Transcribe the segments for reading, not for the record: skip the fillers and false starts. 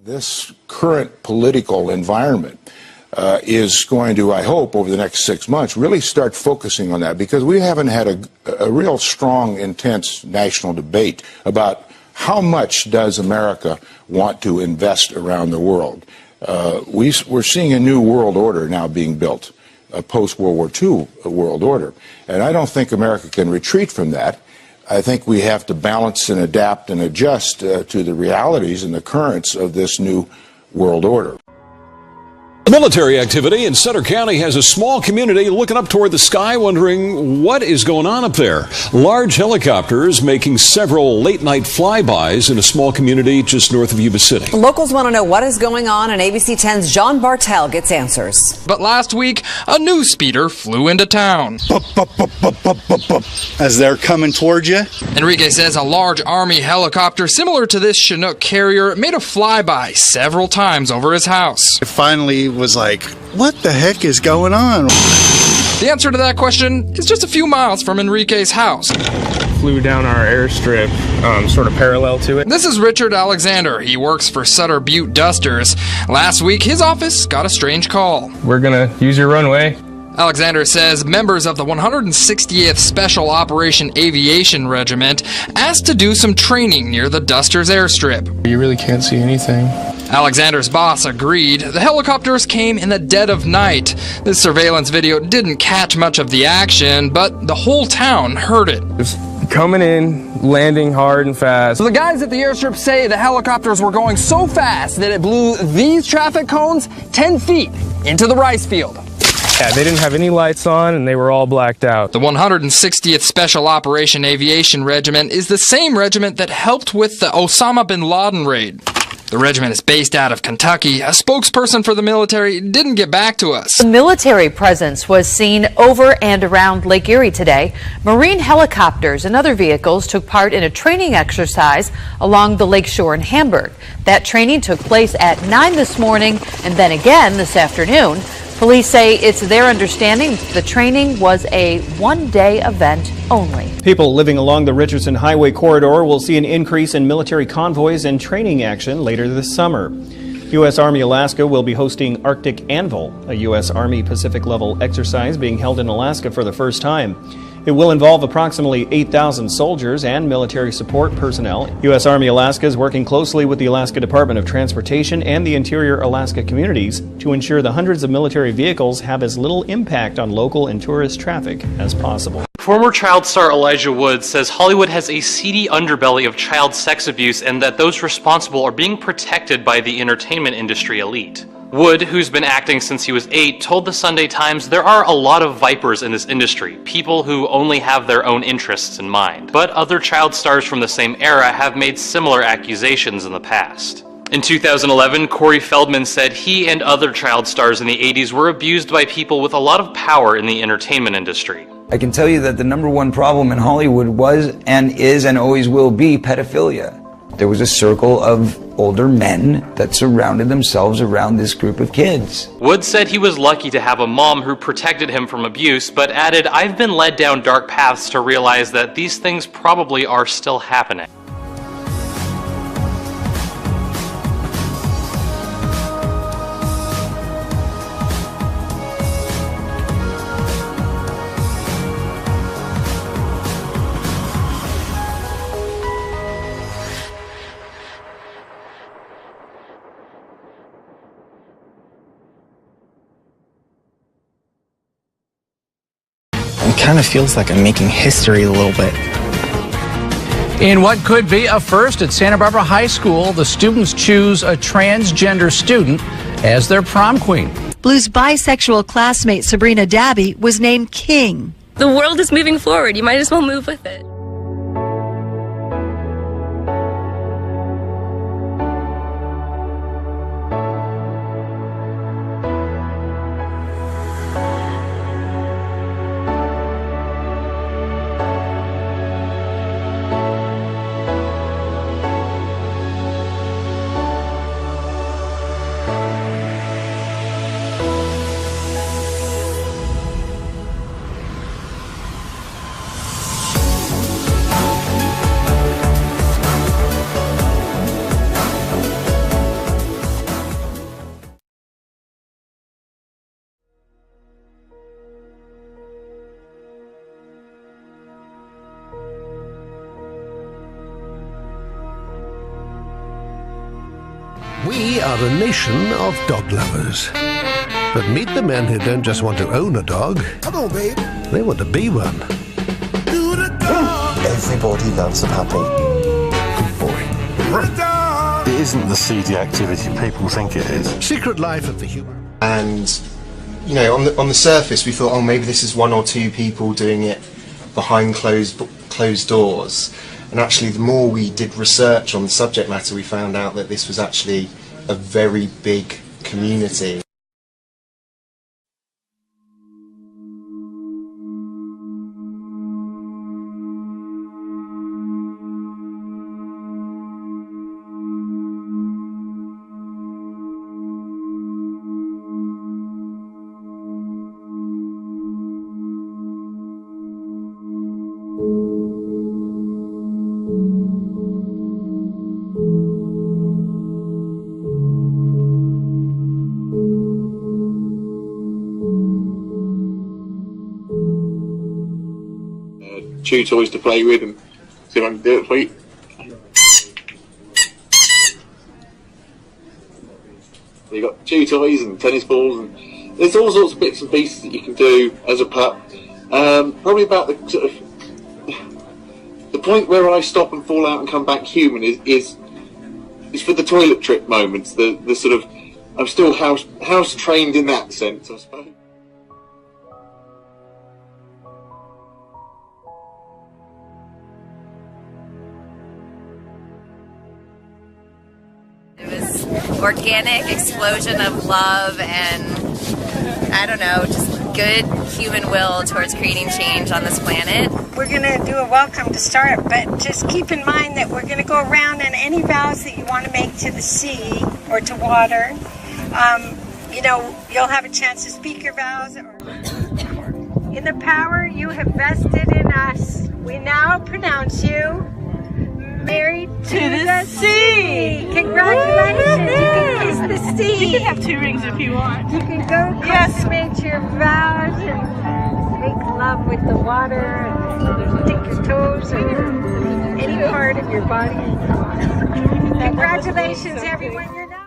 this current political environment is going to, I hope, over the next 6 months, really start focusing on that, because we haven't had a real strong, intense national debate about how much does America want to invest around the world. We're seeing a new world order now being built, a post-World War II world order. And I don't think America can retreat from that. I think we have to balance and adapt and adjust to the realities and the currents of this new world order. Military activity in Sutter County has a small community looking up toward the sky, wondering what is going on up there. Large helicopters making several late-night flybys in a small community just north of Yuba City. Locals want to know what is going on, and ABC 10's John Bartel gets answers. But last week, a new speeder flew into town. As they're coming towards you. Enrique says a large Army helicopter similar to this Chinook carrier made a flyby several times over his house. It finally was like, what the heck is going on? The answer to that question is just a few miles from Enrique's house. Flew down our airstrip, sort of parallel to it. This is Richard Alexander. He works for Sutter Butte Dusters. Last week, his office got a strange call. We're gonna use your runway. Alexander says members of the 168th Special Operation Aviation Regiment asked to do some training near the Dusters airstrip. You really can't see anything. Alexander's boss agreed. The helicopters came in the dead of night. This surveillance video didn't catch much of the action, but the whole town heard it. Just coming in, landing hard and fast. So the guys at the airstrip say the helicopters were going so fast that it blew these traffic cones 10 feet into the rice field. Yeah, they didn't have any lights on and they were all blacked out. The 160th Special Operation Aviation Regiment is the same regiment that helped with the Osama bin Laden raid. The regiment is based out of Kentucky. A spokesperson for the military didn't get back to us. The military presence was seen over and around Lake Erie today. Marine helicopters and other vehicles took part in a training exercise along the lakeshore in Hamburg. That training took place at 9 this morning and then again this afternoon. Police say it's their understanding the training was a one-day event only. People living along the Richardson Highway corridor will see an increase in military convoys and training action later this summer. U.S. Army Alaska will be hosting Arctic Anvil, a U.S. Army Pacific-level exercise being held in Alaska for the first time. It will involve approximately 8,000 soldiers and military support personnel. U.S. Army Alaska is working closely with the Alaska Department of Transportation and the Interior Alaska communities to ensure the hundreds of military vehicles have as little impact on local and tourist traffic as possible. Former child star Elijah Wood says Hollywood has a seedy underbelly of child sex abuse and that those responsible are being protected by the entertainment industry elite. Wood, who's been acting since he was 8, told the Sunday Times there are a lot of vipers in this industry, people who only have their own interests in mind. But other child stars from the same era have made similar accusations in the past. In 2011, Corey Feldman said he and other child stars in the 80s were abused by people with a lot of power in the entertainment industry. I can tell you that the #1 problem in Hollywood was and is and always will be pedophilia. There was a circle of older men that surrounded themselves around this group of kids. Wood said he was lucky to have a mom who protected him from abuse, but added, "I've been led down dark paths to realize that these things probably are still happening." It kind of feels like I'm making history a little bit. In what could be a first at Santa Barbara High School, the students choose a transgender student as their prom queen. Blue's bisexual classmate Sabrina Dabby was named King. The world is moving forward. You might as well move with it. We are a nation of dog lovers. But meet the men who don't just want to own a dog. Come on, babe. They want to be one. Everybody loves a puppy. Good boy. It isn't the seedy activity people think it is. Secret life of the human. And, you know, on the surface we thought, oh, maybe this is one or two people doing it behind closed doors. And actually, the more we did research on the subject matter, we found out that this was actually a very big community. Chew toys to play with and see if I can do it for you. You've got chew toys and tennis balls, and there's all sorts of bits and pieces that you can do as a pup. Probably about the sort of the point where I stop and fall out and come back human is for the toilet trip moments. The sort of I'm still house trained in that sense, I suppose. Organic explosion of love and, I don't know, just good human will towards creating change on this planet. We're going to do a welcome to start, but just keep in mind that we're going to go around, and any vows that you want to make to the sea or to water, you know, you'll have a chance to speak your vows. In the power you have vested in us, we now pronounce you married to the sea. Congratulations. You can kiss the sea. You can have 2 rings if you want. You can go consummate your vows and make love with the water and stick your toes or any part of your body. Congratulations, everyone. You're now.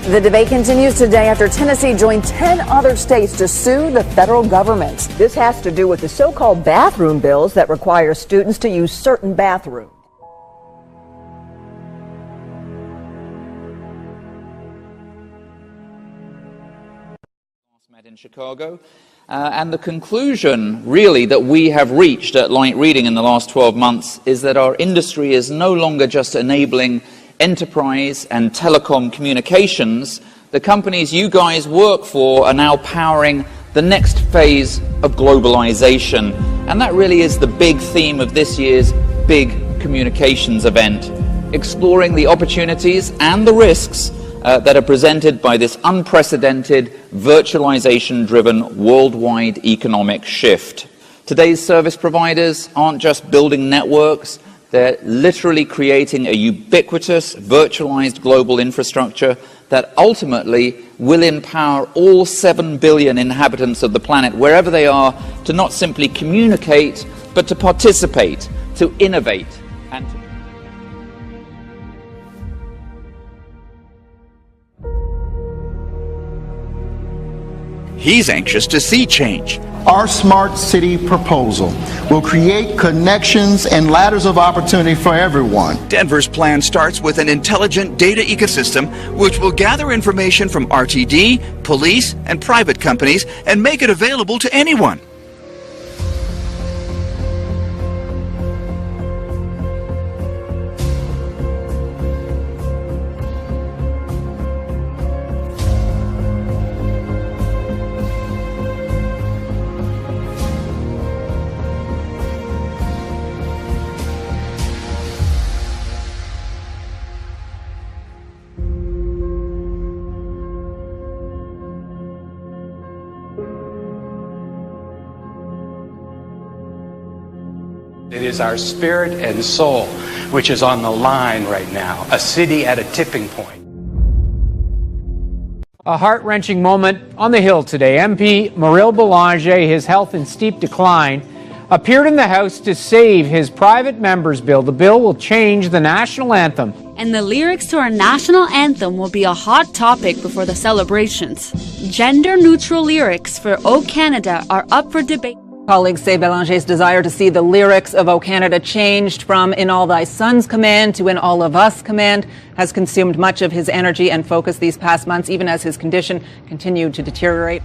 The debate continues today after Tennessee joined 10 other states to sue the federal government. This has to do with the so-called bathroom bills that require students to use certain bathrooms. In Chicago. And the conclusion, really, that we have reached at Light Reading in the last 12 months is that our industry is no longer just enabling enterprise and telecom communications. The companies you guys work for are now powering the next phase of globalization. And that really is the big theme of this year's big communications event, exploring the opportunities and the risks that are presented by this unprecedented, virtualization-driven worldwide economic shift. Today's service providers aren't just building networks, they're literally creating a ubiquitous, virtualized global infrastructure that ultimately will empower all 7 billion inhabitants of the planet, wherever they are, to not simply communicate, but to participate, to innovate, and to... He's anxious to see change. Our smart city proposal will create connections and ladders of opportunity for everyone. Denver's plan starts with an intelligent data ecosystem which will gather information from RTD, police, and private companies and make it available to anyone. It is our spirit and soul which is on the line right now, a city at a tipping point. A heart-wrenching moment on the Hill today. MP Muriel Boulanger, his health in steep decline, appeared in the House to save his private member's bill. The bill will change the national anthem. And the lyrics to our national anthem will be a hot topic before the celebrations. Gender-neutral lyrics for O Canada are up for debate. Colleagues say Bélanger's desire to see the lyrics of O Canada changed from In All Thy Sons Command to In All of Us Command has consumed much of his energy and focus these past months, even as his condition continued to deteriorate.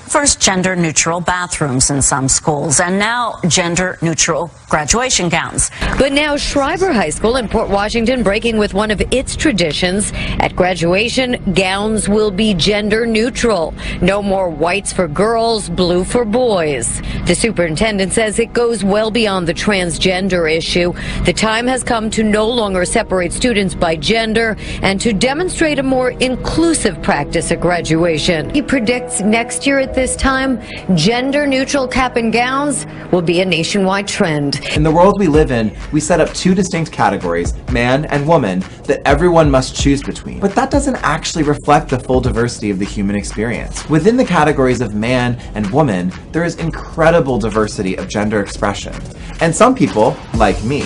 First, gender-neutral bathrooms in some schools, and now gender-neutral graduation gowns. But now Schreiber High School in Port Washington breaking with one of its traditions. At graduation, gowns will be gender-neutral. No more whites for girls, blue for boys. The superintendent says it goes well beyond the transgender issue. The time has come to no longer separate students by gender and to demonstrate a more inclusive practice at graduation. He predicts next year at this time, gender-neutral cap and gowns will be a nationwide trend. In the world we live in, we set up two distinct categories, man and woman, that everyone must choose between. But that doesn't actually reflect the full diversity of the human experience. Within the categories of man and woman, there is incredible diversity of gender expression. And some people, like me,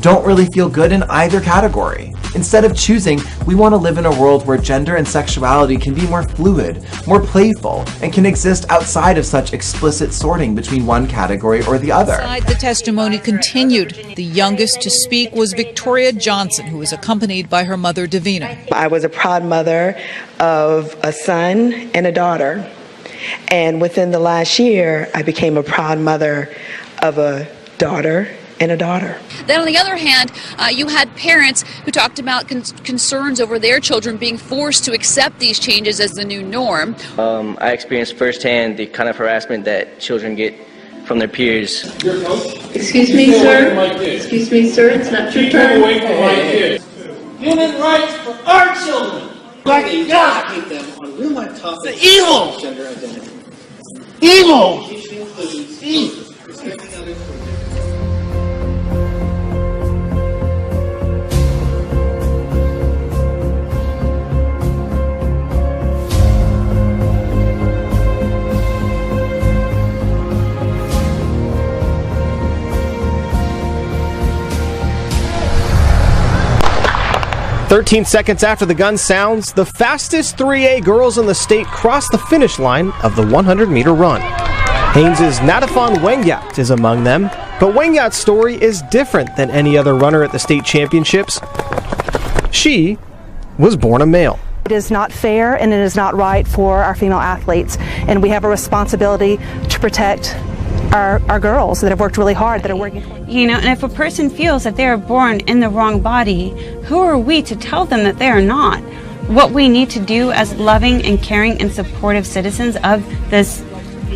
don't really feel good in either category. Instead of choosing, we want to live in a world where gender and sexuality can be more fluid, more playful, and can exist outside of such explicit sorting between one category or the other. The testimony continued. The youngest to speak was Victoria Johnson, who was accompanied by her mother, Davina. I was a proud mother of a son and a daughter. And within the last year, I became a proud mother of a daughter and a daughter. Then on the other hand, you had parents who talked about concerns over their children being forced to accept these changes as the new norm. I experienced firsthand the kind of harassment that children get from their peers. Excuse me, sir. Excuse me, sir. It's not your turn. Keep away from my kids. Human rights for our children. My God! It's evil! Gender identity. Evil! Evil! "13 seconds after the gun sounds, the fastest 3A girls in the state cross the finish line of the 100-meter run. Haynes' Natafon Wengyat is among them, but Wengyat's story is different than any other runner at the state championships. She was born a male. It is not fair and it is not right for our female athletes, and we have a responsibility to protect our girls that have worked really hard, that are working. You know, and if a person feels that they are born in the wrong body, who are we to tell them that they are not? What we need to do as loving and caring and supportive citizens of this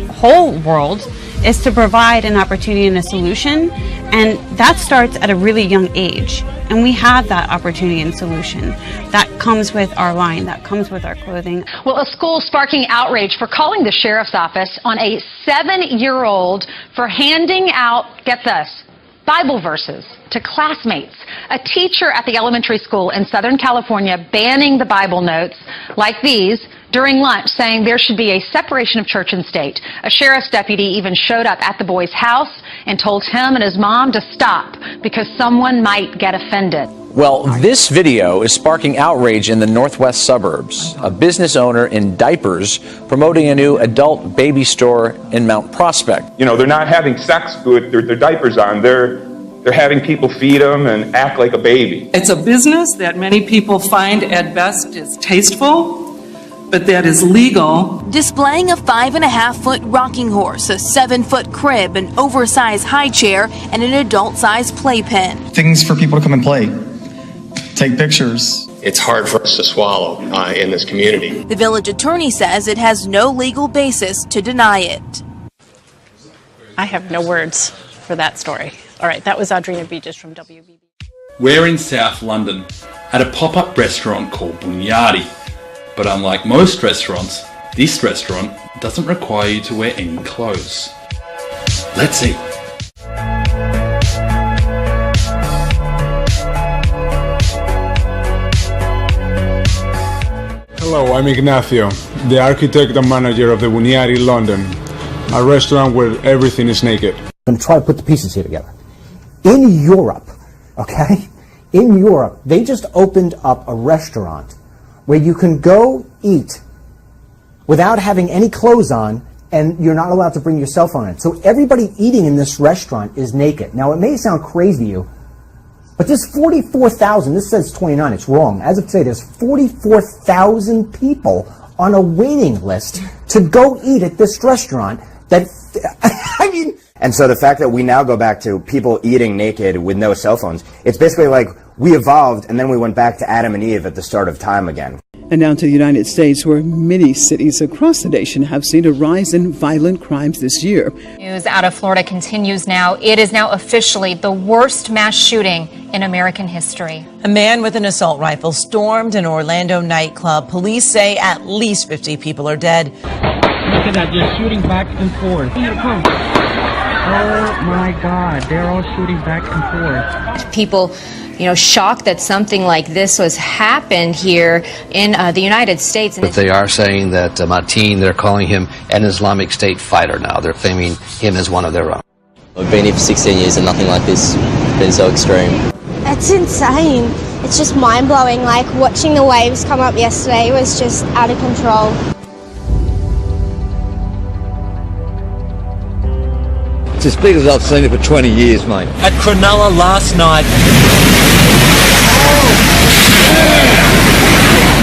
whole world is to provide an opportunity and a solution, and that starts at a really young age. And we have that opportunity and solution. That comes with our line, that comes with our clothing. Well, a school sparking outrage for calling the sheriff's office on a 7-year-old for handing out, get this, Bible verses to classmates. A teacher at the elementary school in Southern California banning the Bible notes like these during lunch, saying there should be a separation of church and state. A sheriff's deputy even showed up at the boy's house and told him and his mom to stop because someone might get offended. Well, this video is sparking outrage in the northwest suburbs. A business owner in diapers promoting a new adult baby store in Mount Prospect. You know, they're not having sex with their diapers on. They're having people feed them and act like a baby. It's a business that many people find at best is tasteful, but that is legal. Displaying a 5.5-foot rocking horse, a 7-foot crib, an oversized high chair, and an adult-sized playpen. Things for people to come and play, take pictures. It's hard for us to swallow in this community. The village attorney says it has no legal basis to deny it. I have no words for that story. All right, that was Audrina Beaches from WBB. We're in South London at a pop-up restaurant called Bunyadi. But unlike most restaurants, this restaurant doesn't require you to wear any clothes. Let's see. Hello, I'm Ignacio, the architect and manager of the Bunyadi London, a restaurant where everything is naked. I'm going to try to put the pieces here together. In Europe, okay, in Europe, they just opened up a restaurant where you can go eat without having any clothes on, and you're not allowed to bring your cell phone in. So everybody eating in this restaurant is naked. Now, it may sound crazy to you, but there's 44,000, this says 29, it's wrong. As of today, there's 44,000 people on a waiting list to go eat at this restaurant that, I mean... And so the fact that we now go back to people eating naked with no cell phones, it's basically like we evolved and then we went back to Adam and Eve at the start of time again. And now to the United States, where many cities across the nation have seen a rise in violent crimes this year. News out of Florida continues now. It is now officially the worst mass shooting in American history. A man with an assault rifle stormed an Orlando nightclub. Police say at least 50 people are dead. Look at that, just shooting back and forth. Here, come. Oh my God, they're all shooting back and forth. People, shocked that something like this was happened here in the United States. But they are saying that Mateen, they're calling him an Islamic State fighter now. They're claiming him as one of their own. I've been here for 16 years and nothing like this has been so extreme. It's insane. It's just mind-blowing. Like, watching the waves come up yesterday was just out of control. It's as big as I've seen it for 20 years, mate. At Cronulla last night,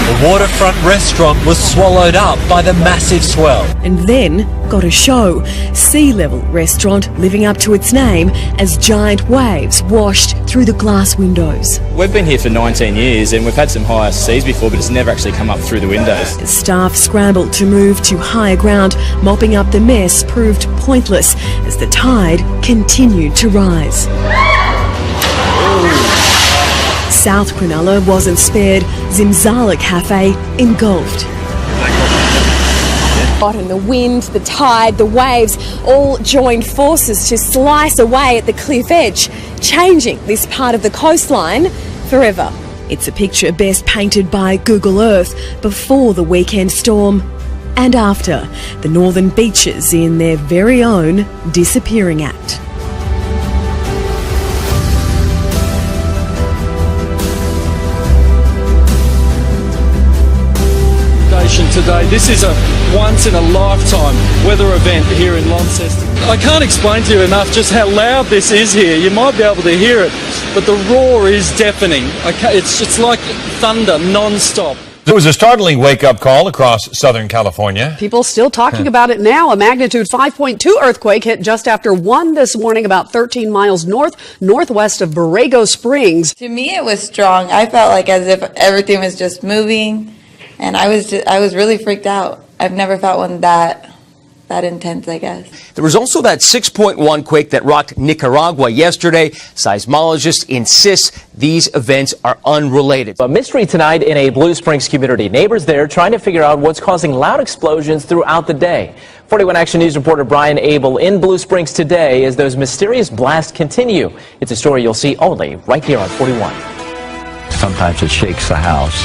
the waterfront restaurant was swallowed up by the massive swell. And then got a show. Sea Level restaurant living up to its name as giant waves washed through the glass windows. We've been here for 19 years and we've had some higher seas before, but it's never actually come up through the windows. Staff scrambled to move to higher ground. Mopping up the mess proved pointless as the tide continued to rise. South Cronulla wasn't spared. Zimzala Cafe engulfed. And the wind, the tide, the waves all joined forces to slice away at the cliff edge, changing this part of the coastline forever. It's a picture best painted by Google Earth before the weekend storm and after, the northern beaches in their very own disappearing act. Today. This is a once-in-a-lifetime weather event here in Launceston. I can't explain to you enough just how loud this is here. You might be able to hear it, but the roar is deafening. It's like thunder non-stop. It was a startling wake-up call across Southern California. People still talking about it now. A magnitude 5.2 earthquake hit just after 1 this morning, about 13 miles northwest of Borrego Springs. To me, it was strong. I felt like as if everything was just moving. And I was really freaked out. I've never felt one that intense, I guess. There was also that 6.1 quake that rocked Nicaragua yesterday. Seismologists insist these events are unrelated. A mystery tonight in a Blue Springs community. Neighbors there trying to figure out what's causing loud explosions throughout the day. 41 Action News reporter Brian Abel in Blue Springs today as those mysterious blasts continue. It's a story you'll see only right here on 41. Sometimes it shakes the house.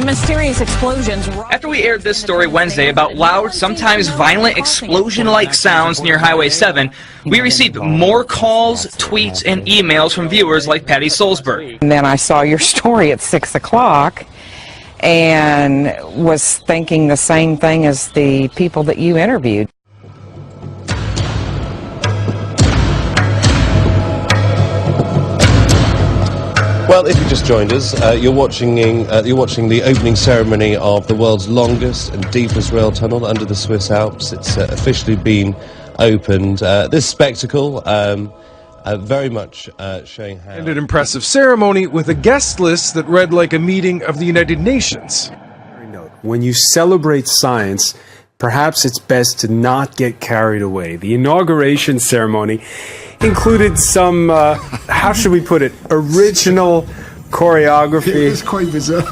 Mysterious explosions. After we aired this story Wednesday about loud, sometimes violent explosion-like sounds near Highway 7, we received more calls, tweets, and emails from viewers like Patty Solsberg. And then I saw your story at 6 o'clock and was thinking the same thing as the people that you interviewed. Well, if you just joined us, you're watching the opening ceremony of the world's longest and deepest rail tunnel under the Swiss Alps. It's officially been opened. This spectacle very much showing how... And an impressive ceremony with a guest list that read like a meeting of the United Nations. When you celebrate science, perhaps it's best to not get carried away. The inauguration ceremony included some, how should we put it, original choreography. It was quite bizarre.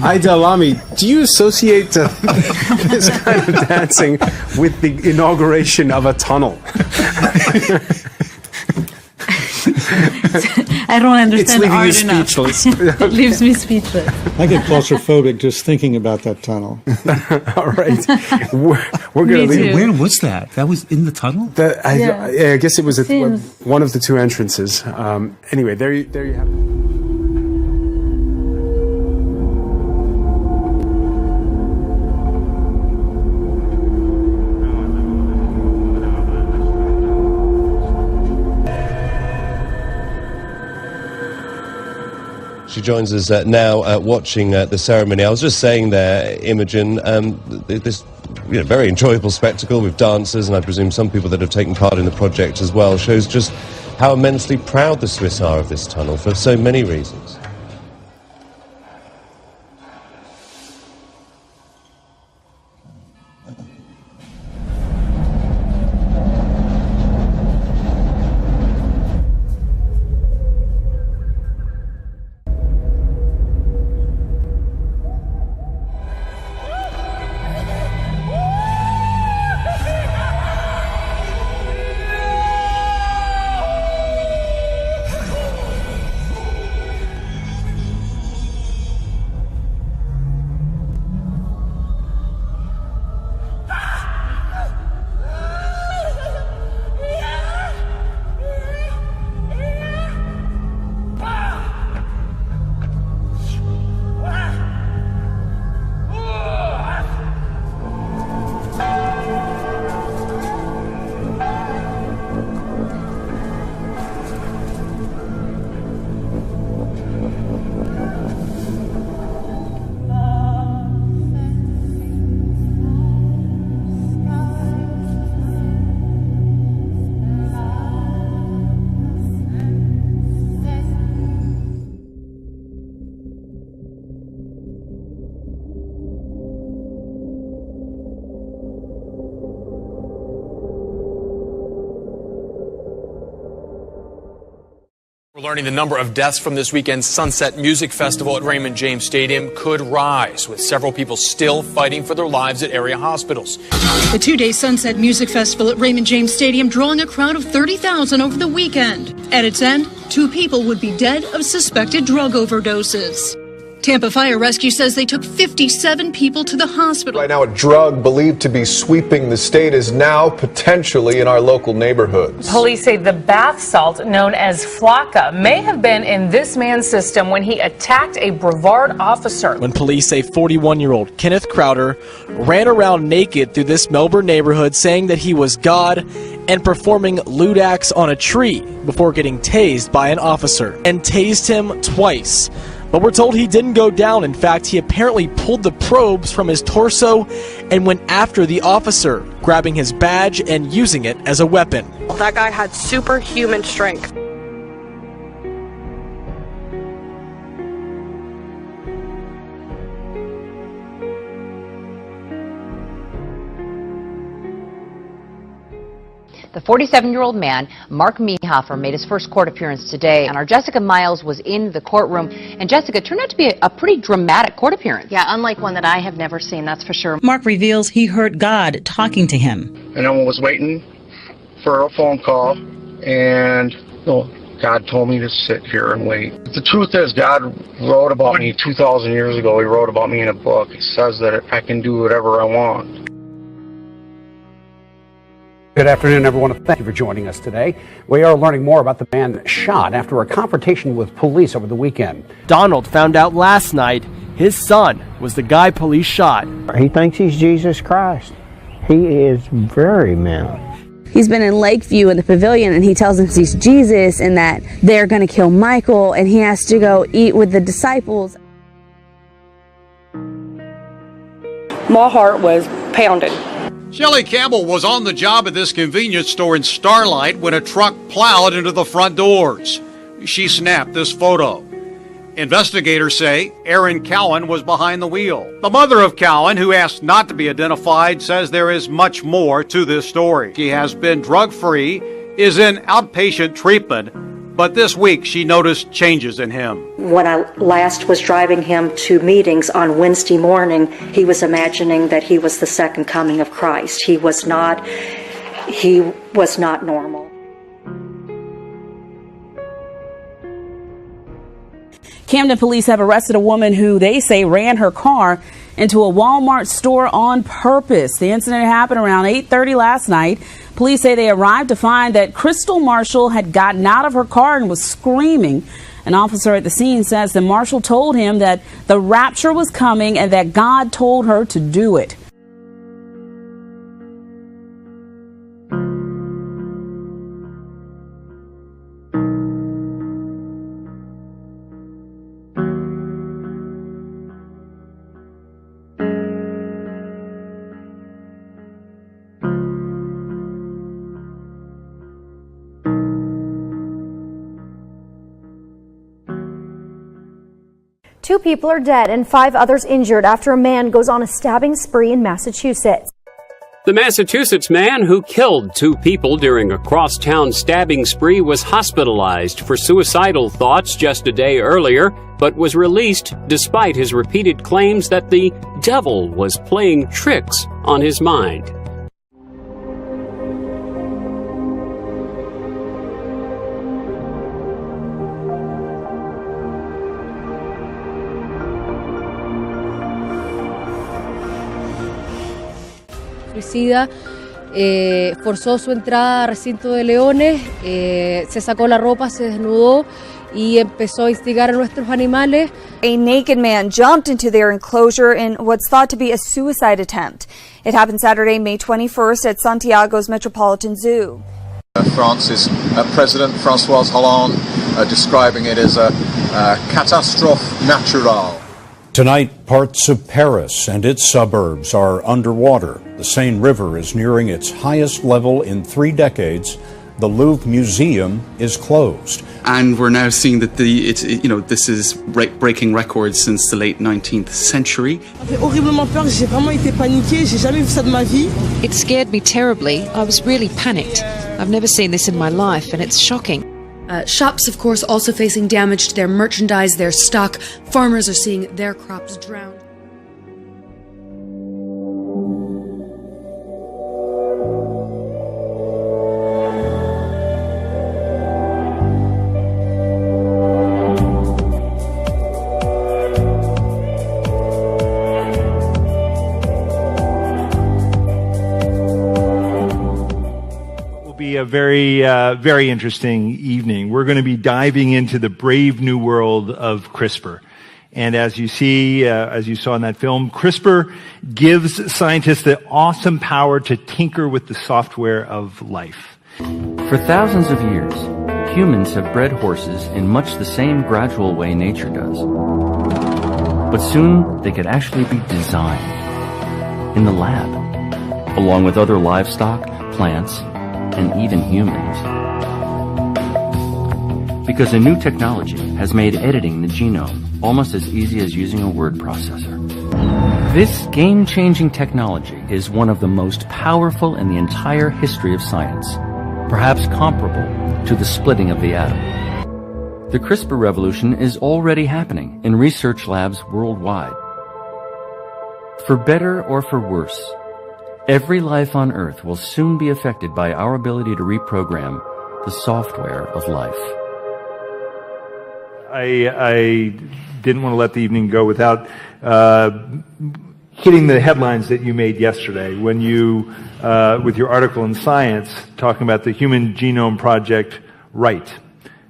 Aida Lamy, do you associate this kind of dancing with the inauguration of a tunnel? I don't understand leaving art you enough. speechless. It leaves me speechless. I get claustrophobic just thinking about that tunnel. All right. We're going to leave. Where was that? That was in the tunnel? I guess it was at one of the two entrances. Anyway, there you have it. She joins us now watching the ceremony. I was just saying there, Imogen, this very enjoyable spectacle with dancers, and I presume some people that have taken part in the project as well, shows just how immensely proud the Swiss are of this tunnel for so many reasons. We're learning the number of deaths from this weekend's Sunset Music Festival at Raymond James Stadium could rise, with several people still fighting for their lives at area hospitals. The two-day Sunset Music Festival at Raymond James Stadium drawing a crowd of 30,000 over the weekend. At its end, 2 people would be dead of suspected drug overdoses. Tampa Fire Rescue says they took 57 people to the hospital. Right now, a drug believed to be sweeping the state is now potentially in our local neighborhoods. Police say the bath salt known as Flocka may have been in this man's system when he attacked a Brevard officer. When police say 41-year-old Kenneth Crowder ran around naked through this Melbourne neighborhood saying that he was God and performing lewd acts on a tree before getting tased by an officer, and tased him twice. But we're told he didn't go down. In fact, he apparently pulled the probes from his torso and went after the officer, grabbing his badge and using it as a weapon. That guy had superhuman strength. The 47-year-old man, Mark Mehofer, made his first court appearance today, and our Jessica Miles was in the courtroom. And Jessica, it turned out to be a pretty dramatic court appearance. Yeah, unlike one that I have never seen, that's for sure. Mark reveals he heard God talking to him. And I was waiting for a phone call, and God told me to sit here and wait. The truth is, God wrote about me 2,000 years ago. He wrote about me in a book. He says that I can do whatever I want. Good afternoon, everyone. Thank you for joining us today. We are learning more about the man shot after a confrontation with police over the weekend. Donald found out last night his son was the guy police shot. He thinks he's Jesus Christ. He is very mental. He's been in Lakeview in the pavilion, and he tells him he's Jesus and that they're going to kill Michael, and he has to go eat with the disciples. My heart was pounding. Shelley Campbell was on the job at this convenience store in Starlight when a truck plowed into the front doors. She snapped this photo. Investigators say Erin Cowan was behind the wheel. The mother of Cowan, who asked not to be identified, says there is much more to this story. She has been drug-free, is in outpatient treatment, but this week she noticed changes in him. When I last was driving him to meetings on Wednesday morning, he was imagining that he was the second coming of Christ. He was not normal. Camden police have arrested a woman who they say ran her car into a Walmart store on purpose. The incident happened around 8:30 last night. Police say they arrived to find that Crystal Marshall had gotten out of her car and was screaming. An officer at the scene says that Marshall told him that the rapture was coming and that God told her to do it. Two people are dead and 5 others injured after a man goes on a stabbing spree in Massachusetts. The Massachusetts man who killed 2 people during a crosstown stabbing spree was hospitalized for suicidal thoughts just a day earlier, but was released despite his repeated claims that the devil was playing tricks on his mind. Suicida, forzó su entrada a recinto de leones, se sacó la ropa, se desnudó y empezó a instigar a nuestros animales. A naked man jumped into their enclosure in what's thought to be a suicide attempt. It happened Saturday, May 21st at Santiago's Metropolitan Zoo. France's President François Hollande describing it as a catastrophe naturelle. Tonight, parts of Paris and its suburbs are underwater. The Seine River is nearing its highest level in 3 decades. The Louvre Museum is closed. And we're now seeing that this is breaking records since the late 19th century. It scared me terribly. I was really panicked. I've never seen this in my life, and it's shocking. Shops, of course, also facing damage to their merchandise, their stock. Farmers are seeing their crops drowned. A very interesting evening. We're going to be diving into the brave new world of CRISPR. And as you saw in that film, CRISPR gives scientists the awesome power to tinker with the software of life. For thousands of years, humans have bred horses in much the same gradual way nature does. But soon, they could actually be designed in the lab, along with other livestock, plants, and even humans. Because a new technology has made editing the genome almost as easy as using a word processor. This game-changing technology is one of the most powerful in the entire history of science, perhaps comparable to the splitting of the atom. The CRISPR revolution is already happening in research labs worldwide. For better or for worse, every life on Earth will soon be affected by our ability to reprogram the software of life. I didn't want to let the evening go without hitting the headlines that you made yesterday when you, with your article in Science, talking about the Human Genome Project Right.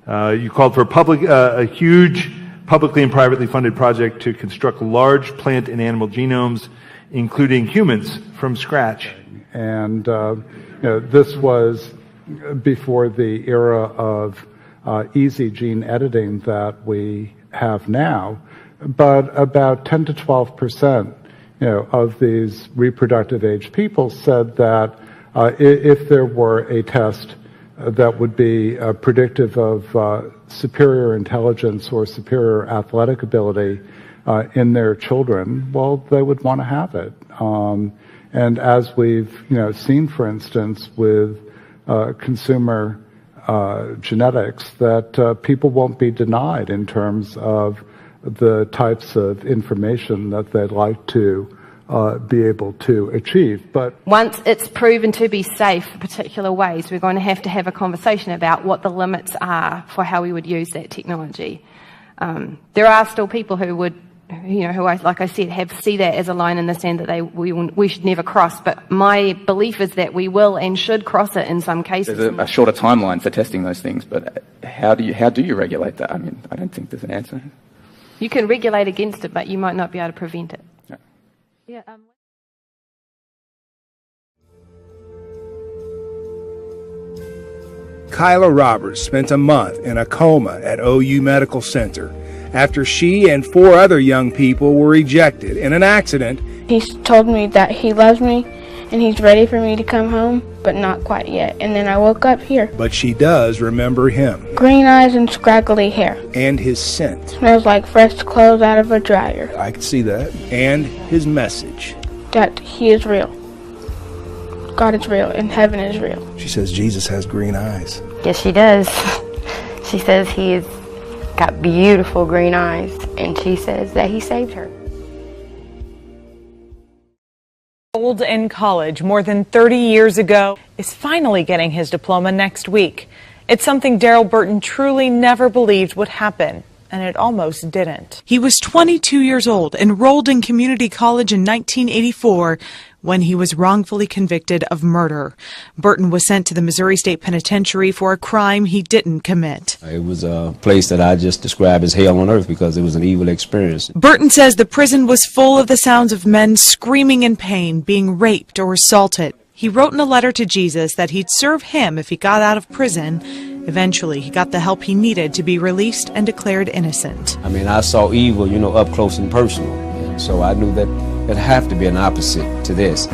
You called for a huge publicly and privately funded project to construct large plant and animal genomes, including humans, from scratch. And this was before the era of easy gene editing that we have now, but about 10 to 12%, of these reproductive age people said that if there were a test that would be predictive of superior intelligence or superior athletic ability in their children, well, they would want to have it. And as we've seen, for instance, with consumer genetics, that people won't be denied in terms of the types of information that they'd like to be able to achieve. But once it's proven to be safe for particular ways, we're going to have a conversation about what the limits are for how we would use that technology. There are still people who would, who, like I said, see that as a line in the sand that we should never cross. But my belief is that we will and should cross it in some cases. There's a shorter timeline for testing those things, but how do you regulate that? I mean, I don't think there's an answer. You can regulate against it, but you might not be able to prevent it. Yeah. Kyla Roberts spent a month in a coma at OU Medical Center after she and 4 other young people were ejected in an accident. He's told me that he loves me and he's ready for me to come home, but not quite yet. And then I woke up here. But she does remember him. Green eyes and scraggly hair. And his scent. Smells like fresh clothes out of a dryer. I could see that. And his message. That he is real. God is real and heaven is real. She says Jesus has green eyes. Yes, she does. She says he's got beautiful green eyes, and she says that he saved her. Old in college more than 30 years ago is finally getting his diploma next week. It's something Daryl Burton truly never believed would happen, and it almost didn't. He was 22 years old, enrolled in community college in 1984 when he was wrongfully convicted of murder. Burton was sent to the Missouri State Penitentiary for a crime he didn't commit. It was a place that I just described as hell on earth because it was an evil experience. Burton says the prison was full of the sounds of men screaming in pain, being raped or assaulted. He wrote in a letter to Jesus that he'd serve him if he got out of prison. Eventually, he got the help he needed to be released and declared innocent. I mean, I saw evil, up close and personal. So I knew that it'd have to be an opposite to this.